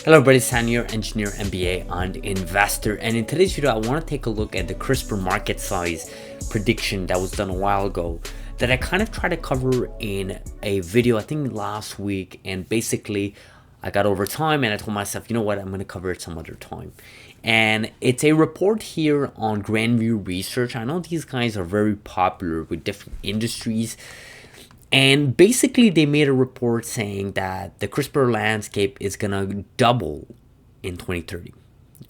Hello everybody, San here, engineer, MBA, and investor. And in today's video, I want to take a look at the CRISPR market size prediction that was done a while ago that I kind of tried to cover in a video, I think last week. And basically, I got over time and I told myself, you know what, I'm going to cover it some other time. And it's a report here on Grandview Research. I know these guys are very popular with different industries. And basically, they made a report saying that the CRISPR landscape is going to double in 2030,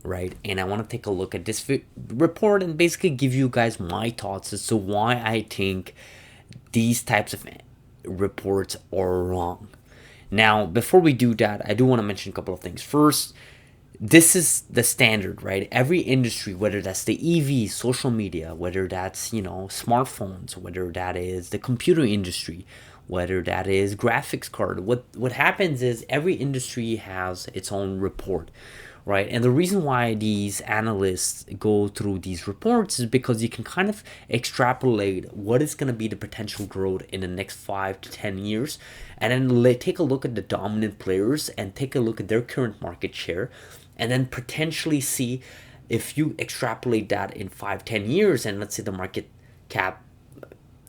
right? And I want to take a look at this report and basically give you guys my thoughts as to why I think these types of reports are wrong. Now, before we do that, I do want to mention a couple of things. First, this is the standard, right? Every industry, whether that's the EV, social media, whether that's, smartphones, whether that is the computer industry, whether that is graphics card, what happens is every industry has its own report, right? And the reason why these analysts go through these reports is because you can kind of extrapolate what is going to be the potential growth in the next 5 to 10 years, and then take a look at the dominant players and take a look at their current market share, and then potentially see if you extrapolate that in 5-10 years, and let's say the market cap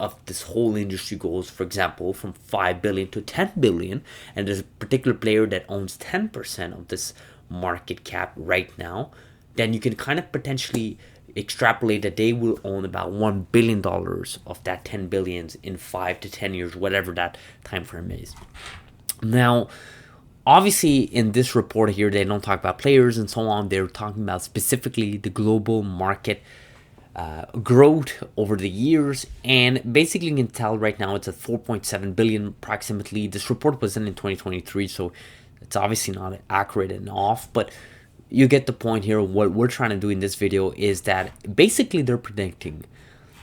of this whole industry goes, for example, from 5 billion to 10 billion, and there's a particular player that owns 10% of this market cap right now, then you can kind of potentially extrapolate that they will own about $1 billion of that 10 billions in 5 to 10 years, whatever that time frame is. Now, obviously, in this report here, they don't talk about players and so on. They're talking about specifically the global market growth over the years. And basically, you can tell right now it's at 4.7 billion approximately. This report was done in 2023, so it's obviously not accurate and off. But you get the point here. What we're trying to do in this video is that basically they're predicting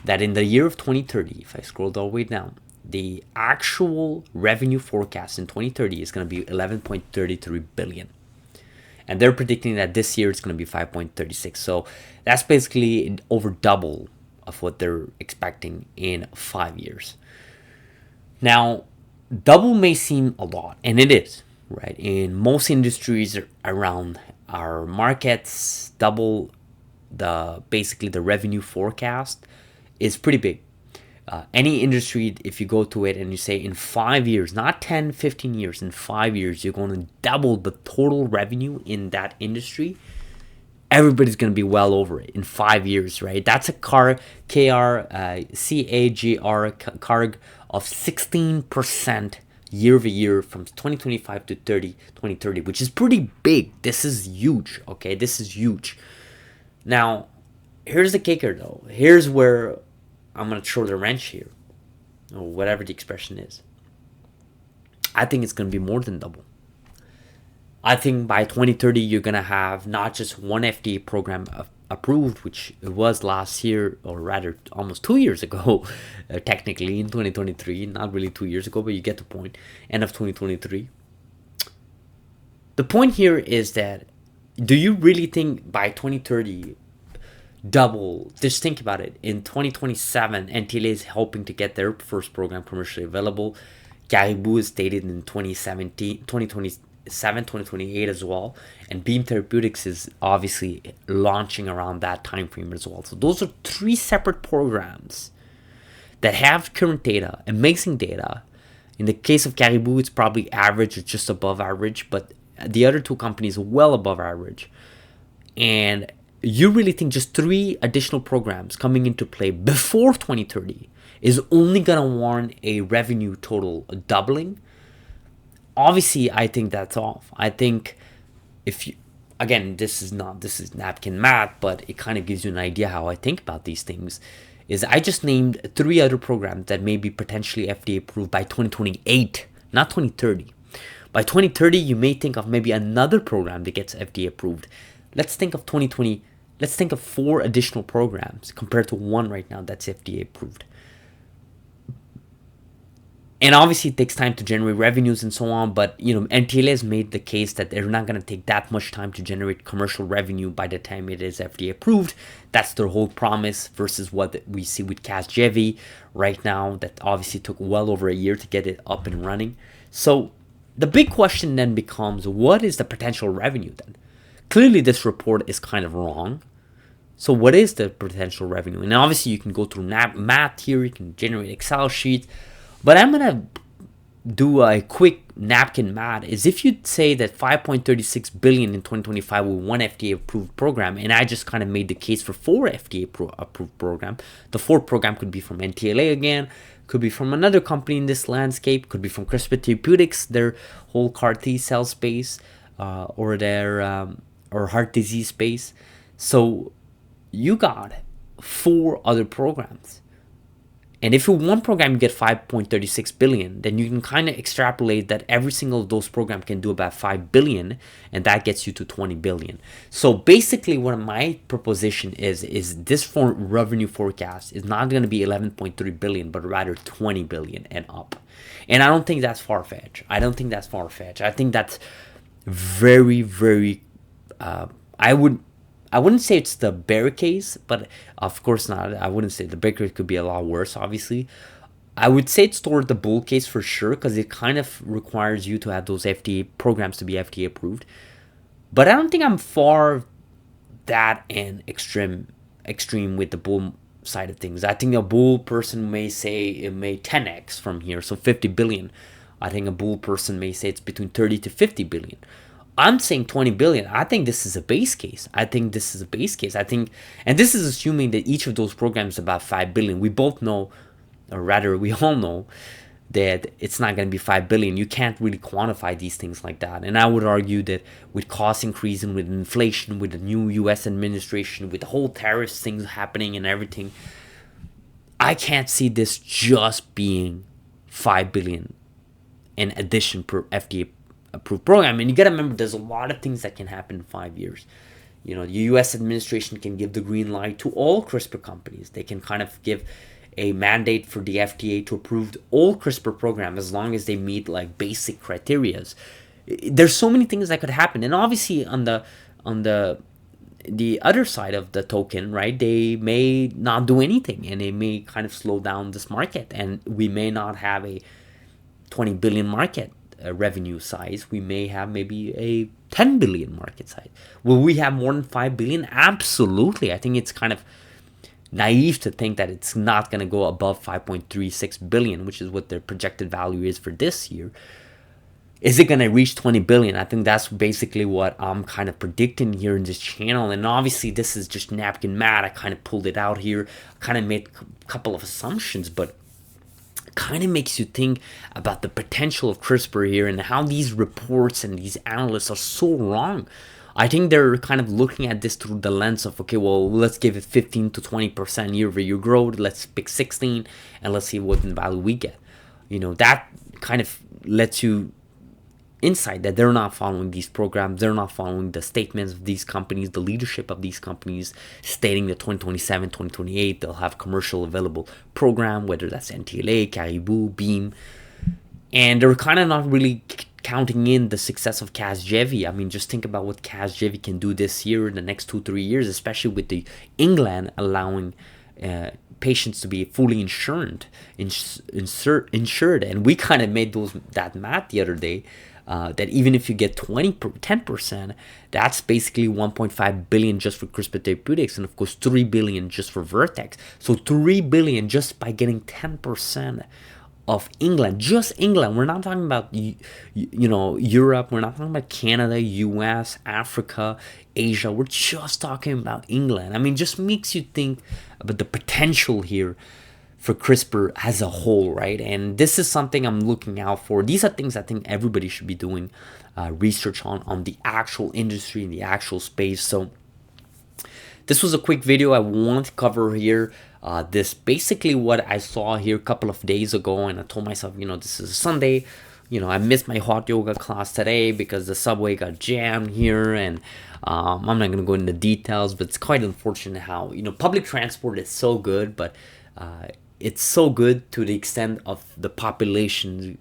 that in the year of 2030, if I scroll all the way down, the actual revenue forecast in 2030 is going to be 11.33 billion. And they're predicting that this year it's going to be 5.36. So that's basically over double of what they're expecting in 5 years. Now, double may seem a lot, and it is, right? In most industries around our markets, double basically the revenue forecast is pretty big. Any industry, if you go to it and you say in 5 years, not 10, 15 years, in 5 years, you're going to double the total revenue in that industry, everybody's going to be well over it in 5 years, right? That's a CAGR of 16% year over year from 2025 to 2030, which is pretty big. This is huge, okay? This is huge. Now, here's the kicker, though. Here's where I'm going to throw the wrench here, or whatever the expression is. I think it's going to be more than double. I think by 2030, you're going to have not just one FDA program approved, which it was last year, or rather almost 2 years ago, technically in 2023, not really 2 years ago, but you get the point, end of 2023. The point here is that, do you really think by 2030, double? Just think about it. In 2027, NTLA is hoping to get their first program commercially available. Caribou is stated in 2027, 2028 as well. And Beam Therapeutics is obviously launching around that time frame as well. So those are 3 separate programs that have current data, amazing data. In the case of Caribou, it's probably average or just above average, but the other 2 companies are well above average. And you really think just 3 additional programs coming into play before 2030 is only going to warrant a revenue total doubling? Obviously, I think that's off. I think if you, again, this is napkin math, but it kind of gives you an idea how I think about these things. Is I just named 3 other programs that may be potentially FDA approved by 2028, not 2030. By 2030, you may think of maybe another program that gets FDA approved. Let's think of 2020. Let's think of 4 additional programs compared to 1 right now that's FDA approved. And obviously it takes time to generate revenues and so on, but NTLA has made the case that they're not going to take that much time to generate commercial revenue by the time it is FDA approved. That's their whole promise versus what we see with Casgevy right now, that obviously took well over a year to get it up and running. So The big question then becomes, what is the potential revenue then? Clearly, this report is kind of wrong. So what is the potential revenue? And obviously, you can go through math here. You can generate Excel sheets. But I'm going to do a quick napkin math. Is if you say that 5.36 billion in 2025 with one FDA approved program, and I just kind of made the case for 4 FDA approved program. The 4th program could be from NTLA again, could be from another company in this landscape, could be from CRISPR Therapeutics, their whole CAR T cell space, or their or heart disease space. So you got 4 other programs. And if for one program you get 5.36 billion, then you can kind of extrapolate that every single of those programs can do about 5 billion, and that gets you to 20 billion. So basically what my proposition is this revenue forecast is not going to be 11.3 billion, but rather 20 billion and up. And I don't think that's far-fetched. I think that's very, very, I wouldn't say it's the bear case, but of course not. I wouldn't say the bear case could be a lot worse, obviously. I would say it's toward the bull case for sure, because it kind of requires you to have those FDA programs to be FDA approved. But I don't think I'm far that and extreme with the bull side of things. I think a bull person may say it may 10x from here, so 50 billion. I think a bull person may say it's between 30 to 50 billion. I'm saying 20 billion. I think this is a base case. I think, and this is assuming that each of those programs is about 5 billion. We both know, or rather we all know, that it's not going to be 5 billion. You can't really quantify these things like that. And I would argue that with cost increasing, with inflation, with the new US administration, with the whole tariffs things happening and everything, I can't see this just being 5 billion in addition per FDA approved program. And you got to remember, there's a lot of things that can happen in 5 years. You know, the US administration can give the green light to all CRISPR companies. They can kind of give a mandate for the FDA to approve all CRISPR program as long as they meet like basic criterias. There's so many things that could happen. And obviously on the other side of the token, right, they may not do anything, and they may kind of slow down this market, and we may not have a 20 billion market revenue size. We may have maybe a 10 billion market size. Will we have more than 5 billion? Absolutely. I think it's kind of naive to think that it's not going to go above 5.36 billion, which is what their projected value is for this year. Is it going to reach 20 billion? I think that's basically what I'm kind of predicting here in this channel. And obviously this is just napkin math. I kind of pulled it out here. I kind of made a couple of assumptions, but kind of makes you think about the potential of CRISPR here and how these reports and these analysts are so wrong. I think they're kind of looking at this through the lens of, okay, well, let's give it 15 to 20% year-over-year growth. Let's pick 16 and let's see what value we get. You know, that kind of lets you insight that they're not following these programs. They're not following the statements of these companies, the leadership of these companies, stating that 2027, 2028, they'll have commercial available program, whether that's NTLA, Caribou, Beam. And they're kind of not really counting in the success of Casgevy. I mean, just think about what Casgevy can do this year, in the next 2-3 years, especially with the England allowing patients to be fully insured. And we kind of made that math the other day. That even if you get 10%, that's basically 1.5 billion just for CRISPR Therapeutics, and of course 3 billion just for Vertex. So 3 billion just by getting 10% of England, just England. We're not talking about Europe. We're not talking about Canada, US, Africa, Asia. We're just talking about England. I mean, just makes you think about the potential here for CRISPR as a whole, right? And this is something I'm looking out for. These are things I think everybody should be doing research on the actual industry, in the actual space. So this was a quick video I want to cover here. This basically what I saw here a couple of days ago, and I told myself, this is a Sunday. I missed my hot yoga class today because the subway got jammed here, and I'm not going to go into details, but it's quite unfortunate how, public transport is so good, but it's so good to the extent of the population's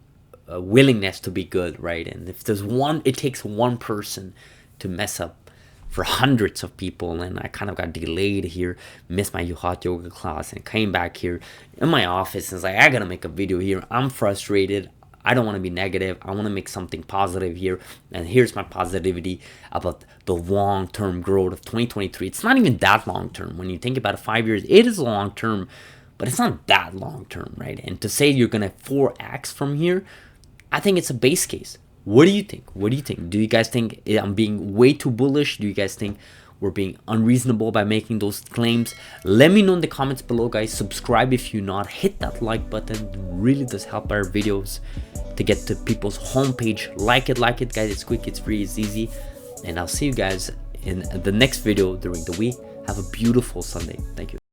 willingness to be good, right? And if there's it takes one person to mess up for hundreds of people. And I kind of got delayed here, missed my hot yoga class, and came back here in my office and was like, I gotta make a video here. I'm frustrated. I don't want to be negative. I want to make something positive here. And here's my positivity about the long-term growth of 2023. It's not even that long-term. When you think about it, 5 years, it is long-term, but it's not that long-term, right? And to say you're going to 4x from here, I think it's a base case. What do you think? What do you think? Do you guys think I'm being way too bullish? Do you guys think we're being unreasonable by making those claims? Let me know in the comments below, guys. Subscribe if you're not. Hit that like button. It really does help our videos to get to people's homepage. Like it, guys. It's quick, it's free, it's easy. And I'll see you guys in the next video during the week. Have a beautiful Sunday. Thank you.